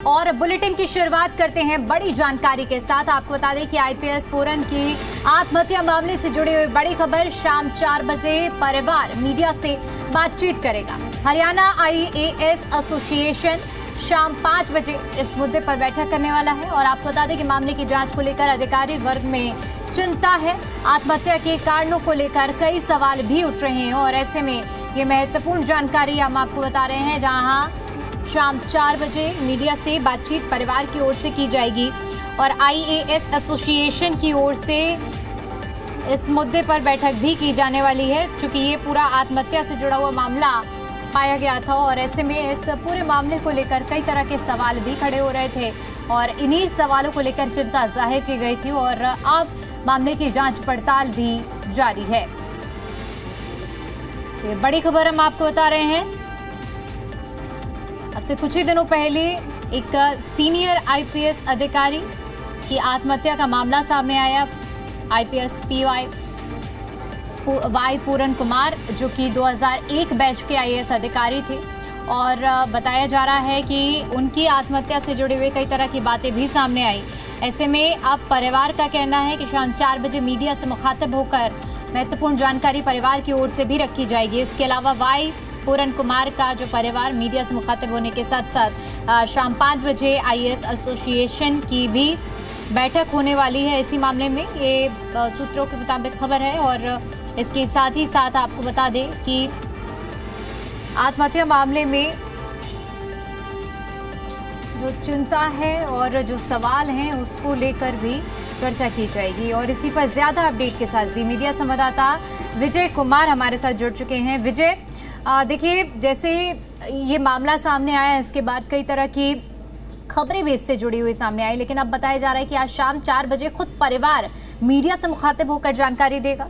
और बुलेटिन की शुरुआत करते हैं बड़ी जानकारी के साथ। आपको बता दें कि आईपीएस पूरन की आत्महत्या मामले से जुड़ी हुई बड़ी खबर। शाम 4 बजे परिवार मीडिया से बातचीत करेगा। हरियाणा आईएएस एसोसिएशन शाम 5 बजे इस मुद्दे पर बैठक करने वाला है। और आपको बता दें कि मामले की जांच को लेकर अधिकारी वर्ग में चिंता है। आत्महत्या के कारणों को लेकर कई सवाल भी उठ रहे हैं और ऐसे में ये महत्वपूर्ण जानकारी हम आपको बता रहे हैं, जहां शाम 4 बजे मीडिया से बातचीत परिवार की ओर से की जाएगी और आईएएस एसोसिएशन की ओर से इस मुद्दे पर बैठक भी की जाने वाली है, क्योंकि ये पूरा आत्महत्या से जुड़ा हुआ मामला पाया गया था और ऐसे में इस पूरे मामले को लेकर कई तरह के सवाल भी खड़े हो रहे थे और इन्हीं सवालों को लेकर चिंता जाहिर की गई थी और अब मामले की जांच पड़ताल भी जारी है। ये बड़ी खबर हम आपको बता रहे हैं। अब से कुछ ही दिनों पहले एक सीनियर आईपीएस अधिकारी की आत्महत्या का मामला सामने आया। आईपीएस पीवाई पूरन कुमार, जो कि 2001 बैच के आईएएस अधिकारी थे और बताया जा रहा है कि उनकी आत्महत्या से जुड़े हुए कई तरह की बातें भी सामने आई। ऐसे में अब परिवार का कहना है कि शाम 4 बजे मीडिया से मुखातिब होकर महत्वपूर्ण जानकारी परिवार की ओर से भी रखी जाएगी। इसके अलावा वाई पूरन कुमार का जो परिवार मीडिया से मुखातिब होने के साथ साथ शाम 5 बजे आईएएस एसोसिएशन की भी बैठक होने वाली है इसी मामले में। ये सूत्रों के मुताबिक खबर है और इसके साथ ही साथ आपको बता दें कि आत्महत्या मामले में जो चिंता है और जो सवाल हैं उसको लेकर भी चर्चा की जाएगी। और इसी पर ज्यादा अपडेट के साथ जी मीडिया संवाददाता विजय कुमार हमारे साथ जुड़ चुके हैं। विजय, देखिए, जैसे ये मामला सामने आया इसके बाद कई तरह की खबरें भी इससे जुड़ी हुई सामने आई, लेकिन अब बताया जा रहा है कि आज शाम 4 बजे खुद परिवार मीडिया से मुखातिब होकर जानकारी देगा।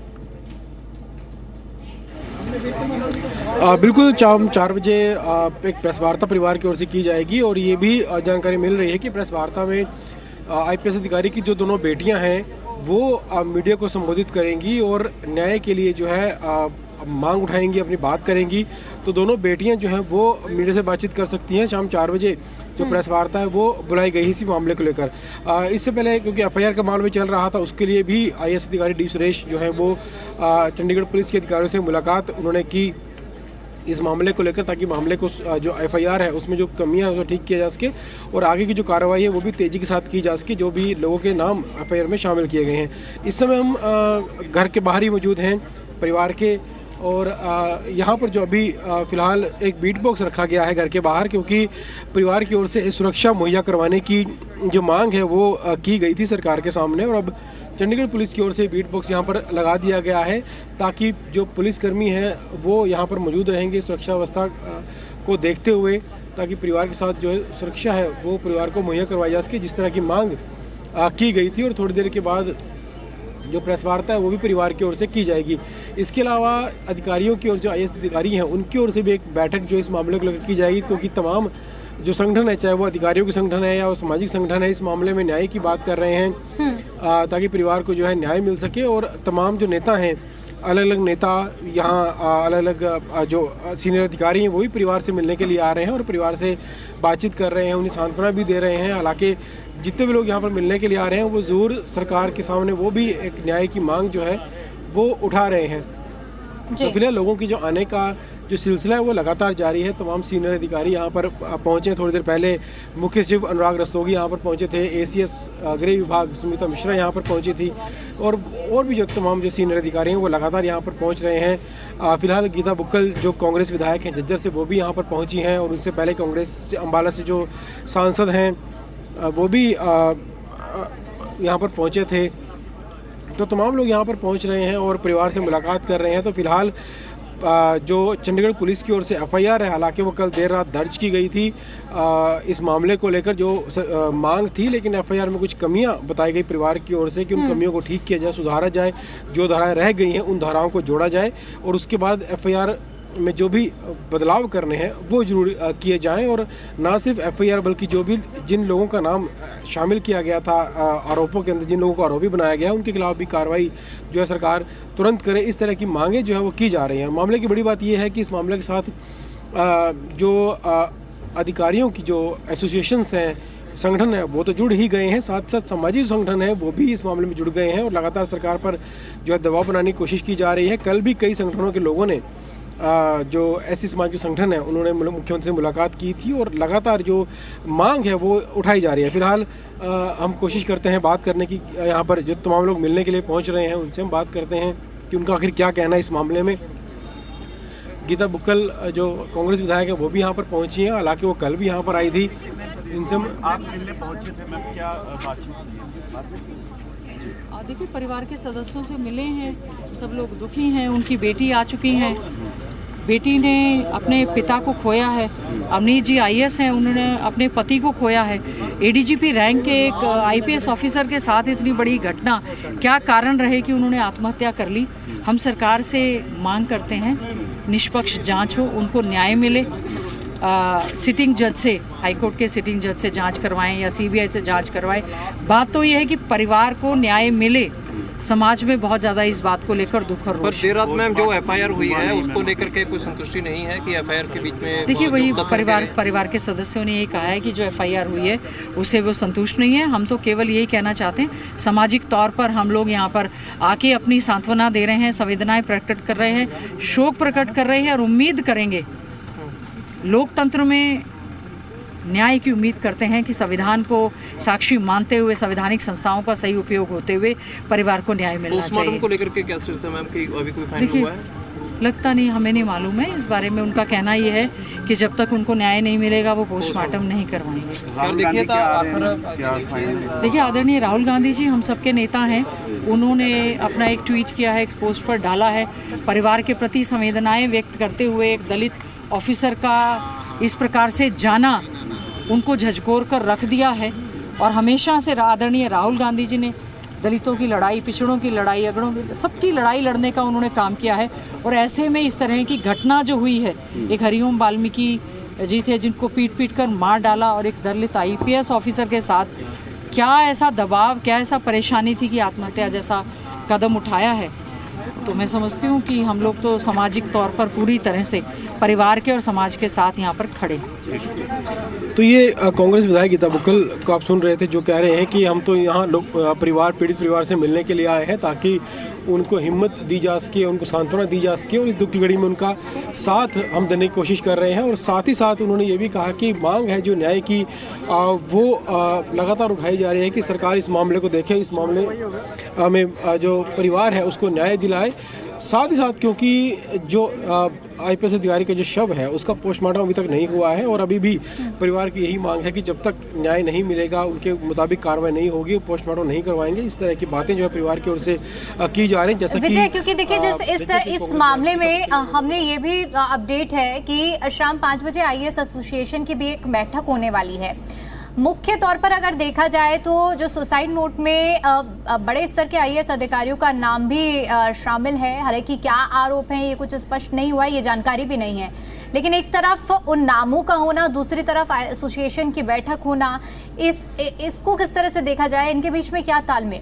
बिल्कुल, शाम 4 बजे एक प्रेस वार्ता परिवार की ओर से की जाएगी और ये भी जानकारी मिल रही है कि प्रेस वार्ता में आईपीएस अधिकारी की जो दोनों बेटियां हैं वो मीडिया को संबोधित करेंगी और न्याय के लिए जो है मांग उठाएंगी, अपनी बात करेंगी। तो दोनों बेटियां जो हैं वो मीडिया से बातचीत कर सकती हैं। शाम 4 बजे जो प्रेस वार्ता है वो बुलाई गई इसी मामले को लेकर। इससे पहले क्योंकि एफआईआर का मामला भी चल रहा था, उसके लिए भी आईएएस अधिकारी डी सुरेश जो है वो चंडीगढ़ पुलिस के अधिकारियों से मुलाकात उन्होंने की इस मामले को लेकर, ताकि मामले को जो एफआईआर है उसमें जो कमियां हैं वो ठीक किया जा सके और आगे की जो कार्रवाई है वो भी तेज़ी के साथ की जा सके, जो भी लोगों के नाम एफआईआर में शामिल किए गए हैं। इस समय हम घर के बाहर ही मौजूद हैं परिवार के और यहाँ पर जो अभी फ़िलहाल एक बीट बॉक्स रखा गया है घर के बाहर, क्योंकि परिवार की ओर से सुरक्षा मुहैया करवाने की जो मांग है वो की गई थी सरकार के सामने और अब चंडीगढ़ पुलिस की ओर से बीट बॉक्स यहाँ पर लगा दिया गया है, ताकि जो पुलिसकर्मी हैं वो यहाँ पर मौजूद रहेंगे सुरक्षा व्यवस्था को देखते हुए, ताकि परिवार के साथ जो है सुरक्षा है वो परिवार को मुहैया करवाई जा सके, जिस तरह की मांग की गई थी। और थोड़ी देर के बाद जो प्रेस वार्ता है वो भी परिवार की ओर से की जाएगी। इसके अलावा अधिकारियों की ओर, जो आईएएस अधिकारी हैं उनकी ओर से भी एक बैठक जो इस मामले को लेकर की जाएगी, क्योंकि तमाम जो संगठन है, चाहे वो अधिकारियों के संगठन है या वो सामाजिक संगठन है, इस मामले में न्याय की बात कर रहे हैं ताकि परिवार को जो है न्याय मिल सके। और तमाम जो नेता हैं, अलग अलग नेता यहाँ अलग अलग जो सीनियर अधिकारी हैं वो भी परिवार से मिलने के लिए आ रहे हैं और परिवार से बातचीत कर रहे हैं, उन्हें सांत्वना भी दे रहे हैं। हालांकि जितने भी लोग यहाँ पर मिलने के लिए आ रहे हैं वो ज़रूर सरकार के सामने वो भी एक न्याय की मांग जो है वो उठा रहे हैं। तो फिलहाल लोगों की जो आने का जो सिलसिला है वो लगातार जारी है। तमाम सीनियर अधिकारी यहाँ पर पहुँचे। थोड़ी देर पहले मुख्य सचिव अनुराग रस्तोगी यहाँ पर पहुँचे थे, एसीएस गृह विभाग सुमिता मिश्रा यहाँ पर पहुँची थी और भी जो तमाम जो सीनियर अधिकारी हैं वो लगातार यहाँ पर पहुँच रहे हैं। फिलहाल गीता बुक्कल जो कांग्रेस विधायक हैं झज्जर से, वो भी यहाँ पर पहुँची हैं और उससे पहले कांग्रेस से अम्बाला से जो सांसद हैं वो भी यहाँ पर पहुँचे थे। तो तमाम लोग यहाँ पर पहुँच रहे हैं और परिवार से मुलाकात कर रहे हैं। तो फिलहाल जो चंडीगढ़ पुलिस की ओर से एफआईआर है, हालांकि वो कल देर रात दर्ज की गई थी इस मामले को लेकर जो मांग थी, लेकिन एफआईआर में कुछ कमियां बताई गई परिवार की ओर से कि उन कमियों को ठीक किया जाए, सुधारा जाए, जो धाराएं रह गई हैं उन धाराओं को जोड़ा जाए और उसके बाद एफआईआर में जो भी बदलाव करने हैं वो जरूर किए जाएं। और ना सिर्फ एफआईआर बल्कि जो भी जिन लोगों का नाम शामिल किया गया था आरोपों के अंदर, जिन लोगों को आरोपी बनाया गया है, उनके खिलाफ भी कार्रवाई जो है सरकार तुरंत करे। इस तरह की मांगें जो है वो की जा रही हैं। मामले की बड़ी बात यह है कि इस मामले के साथ जो अधिकारियों की जो एसोसिएशंस हैं, संगठन है, वो तो जुड़ ही गए हैं, साथ साथ सामाजिक संगठन है वो भी इस मामले में जुड़ गए हैं और लगातार सरकार पर जो है दबाव बनाने की कोशिश की जा रही है। कल भी कई संगठनों के लोगों ने जो ऐसी समाज के संगठन है उन्होंने मुख्यमंत्री से मुलाकात की थी और लगातार जो मांग है वो उठाई जा रही है। फिलहाल हम कोशिश करते हैं बात करने की, यहाँ पर जो तमाम लोग मिलने के लिए पहुँच रहे हैं उनसे हम बात करते हैं कि उनका आखिर क्या कहना है इस मामले में। गीता बुक्कल जो कांग्रेस विधायक है वो भी यहाँ पर पहुँची हैं, हालांकि वो कल भी यहाँ पर आई थी। इनसे आप मिलने पहुँचे थे, मैं क्या बातचीत? देखिए, परिवार के सदस्यों से मिले हैं, सब लोग दुखी हैं। उनकी बेटी आ चुकी हैं, बेटी ने अपने पिता को खोया है। अवनीत जी आईएएस हैं, उन्होंने अपने पति को खोया है। एडीजीपी रैंक के एक आईपीएस ऑफिसर के साथ इतनी बड़ी घटना, क्या कारण रहे कि उन्होंने आत्महत्या कर ली? हम सरकार से मांग करते हैं निष्पक्ष जांच हो, उनको न्याय मिले। सिटिंग जज से, हाईकोर्ट के सिटिंग जज से जांच करवाएं या सीबीआई से जांच करवाएं। बात तो यह है कि परिवार को न्याय मिले। समाज में बहुत ज़्यादा इस बात को लेकर दुख और रोष। देर रात में जो एफआईआर हुई है उसको लेकर के कोई संतुष्टि नहीं है कि एफआईआर के बीच में? देखिए, वही परिवार के सदस्यों ने ये कहा है कि जो एफआईआर हुई है उससे वो संतुष्ट नहीं है। हम तो केवल यही कहना चाहते हैं, सामाजिक तौर पर हम लोग यहाँ पर आके अपनी सांत्वना दे रहे हैं, संवेदनाएं प्रकट कर रहे हैं, शोक प्रकट कर रहे हैं और उम्मीद करेंगे, लोकतंत्र में न्याय की उम्मीद करते हैं कि संविधान को साक्षी मानते हुए, संवैधानिक संस्थाओं का सही उपयोग होते हुए परिवार को न्याय मिलना चाहिए। पोस्टमार्टम को लेकर के क्या सिलसिला है मैम कि अभी कोई फाइनल हुआ है? लगता नहीं, हमें नहीं मालूम है इस बारे में। उनका कहना ये है कि जब तक उनको न्याय नहीं मिलेगा वो पोस्टमार्टम नहीं करवाएंगे। देखिए, आदरणीय राहुल गांधी जी हम सबके नेता हैं। उन्होंने अपना एक ट्वीट किया है, एक पोस्ट पर डाला है, परिवार के प्रति संवेदनाएं व्यक्त करते हुए एक दलित ऑफिसर का इस प्रकार से जाना उनको झकझोर कर रख दिया है। और हमेशा से आदरणीय राहुल गांधी जी ने दलितों की लड़ाई, पिछड़ों की लड़ाई, अगड़ों की, सबकी लड़ाई लड़ने का उन्होंने काम किया है। और ऐसे में इस तरह की घटना जो हुई है, एक हरिओम वाल्मीकि जी थे जिनको पीट कर मार डाला और एक दलित आईपीएस ऑफिसर के साथ क्या ऐसा दबाव, क्या ऐसा परेशानी थी कि आत्महत्या जैसा कदम उठाया है। तो मैं समझती हूँ कि हम लोग तो सामाजिक तौर पर पूरी तरह से परिवार के और समाज के साथ यहाँ पर खड़े हैं। तो ये कांग्रेस विधायक गीता बुक्कल को आप सुन रहे थे, जो कह रहे हैं कि हम तो यहाँ लोग पीड़ित परिवार से मिलने के लिए आए हैं ताकि उनको हिम्मत दी जा सके, उनको सांत्वना दी जा सके और इस दुख की घड़ी में उनका साथ हम देने की कोशिश कर रहे हैं। और साथ ही साथ उन्होंने ये भी कहा कि मांग है जो न्याय की वो लगातार उठाई जा रही है कि सरकार इस मामले को देखे, इस मामले में जो परिवार है उसको न्याय दिलाए। साथ ही साथ क्योंकि जो आईपीएस अधिकारी का जो शव है उसका पोस्टमार्टम अभी तक नहीं हुआ है और अभी भी परिवार की यही मांग है कि जब तक न्याय नहीं मिलेगा, उनके मुताबिक कार्रवाई नहीं होगी, पोस्टमार्टम नहीं करवाएंगे। इस तरह की बातें जो है परिवार की ओर से की जा रही हैं। जैसा कि क्योंकि देखिए, जैसे इस मामले में हमने ये भी अपडेट है कि शाम 5 बजे आईएएस एसोसिएशन की भी एक बैठक होने वाली है। मुख्य तौर पर अगर देखा जाए तो जो सुसाइड नोट में बड़े स्तर के आईएएस अधिकारियों का नाम भी शामिल है। हालांकि क्या आरोप हैं ये कुछ स्पष्ट नहीं हुआ, ये जानकारी भी नहीं है। लेकिन एक तरफ उन नामों का होना, दूसरी तरफ एसोसिएशन की बैठक होना, इसको किस तरह से देखा जाए, इनके बीच में क्या तालमेल?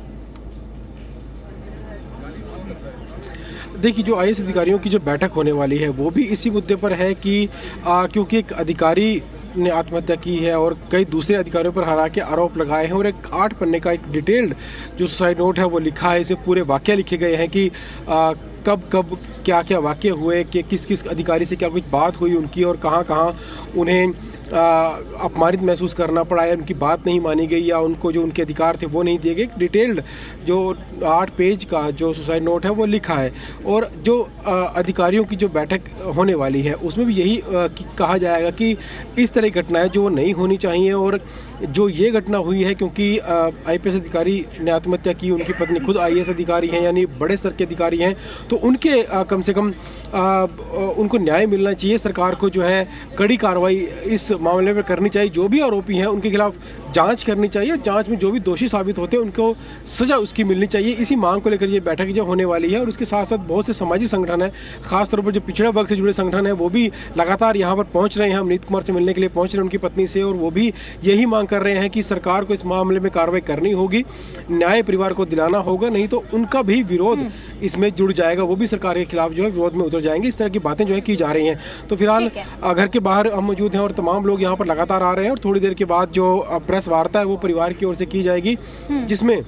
देखिए, जो आईएएस अधिकारियों की जो बैठक होने वाली है वो भी इसी मुद्दे पर है कि क्योंकि एक अधिकारी ने आत्महत्या की है और कई दूसरे अधिकारियों पर हरा के आरोप लगाए हैं और एक 8 पन्ने का एक डिटेल्ड जो सुसाइड नोट है वो लिखा है। इसमें पूरे वाक़या लिखे गए हैं कि कब क्या क्या वाक़ये हुए, कि किस अधिकारी से क्या कुछ बात हुई उनकी और कहाँ उन्हें अपमानित महसूस करना पड़ा है, उनकी बात नहीं मानी गई या उनको जो उनके अधिकार थे वो नहीं दिए गए। डिटेल्ड जो 8 पेज का जो सुसाइड नोट है वो लिखा है। और जो अधिकारियों की जो बैठक होने वाली है उसमें भी यही कहा जाएगा कि इस तरह की घटनाएं जो नहीं होनी चाहिए। और जो ये घटना हुई है क्योंकि आईपीएस अधिकारी ने आत्महत्या की, उनकी पत्नी खुद आईएएस अधिकारी हैं, यानी बड़े स्तर के अधिकारी हैं, तो उनके कम से कम उनको न्याय मिलना चाहिए। सरकार को जो है कड़ी कार्रवाई इस मामले में करनी चाहिए। जो भी आरोपी हैं उनके खिलाफ जांच करनी चाहिए, जांच में जो भी दोषी साबित होते हैं उनको सजा उसकी मिलनी चाहिए। इसी मांग को लेकर ये बैठक जो होने वाली है। और उसके साथ साथ बहुत से सामाजिक संगठन हैं, खासतौर पर जो पिछड़े वर्ग से जुड़े संगठन हैं वो भी लगातार यहाँ पर पहुँच रहे हैं। अवनीत कुमार से मिलने के लिए पहुँच रहे हैं उनकी पत्नी से, और वो भी यही मांग कर रहे हैं कि सरकार को इस मामले में कार्रवाई करनी होगी, न्याय परिवार को दिलाना होगा, नहीं तो उनका भी विरोध इसमें जुड़ जाएगा, वो भी सरकार के खिलाफ जो है विरोध में उतर जाएंगे। इस तरह की बातें जो है की जा रही हैं। तो फिलहाल घर के बाहर हम मौजूद हैं और तमाम लोग यहाँ पर लगातार आ रहे हैं और थोड़ी देर के बाद जो प्रेस वार्ता है वो परिवार की ओर से की जाएगी, जिसमें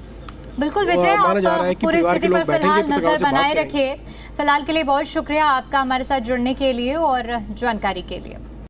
बिल्कुल विजय, माना जा रहा है आप कि पूरी परिवार के स्थिति लोग पर बैठेंगे, फिलहाल पत्रकारों नजर से बात बनाए करेंगे। रखिए। फिलहाल के लिए बहुत शुक्रिया आपका हमारे साथ जुड़ने के लिए और जानकारी के लिए।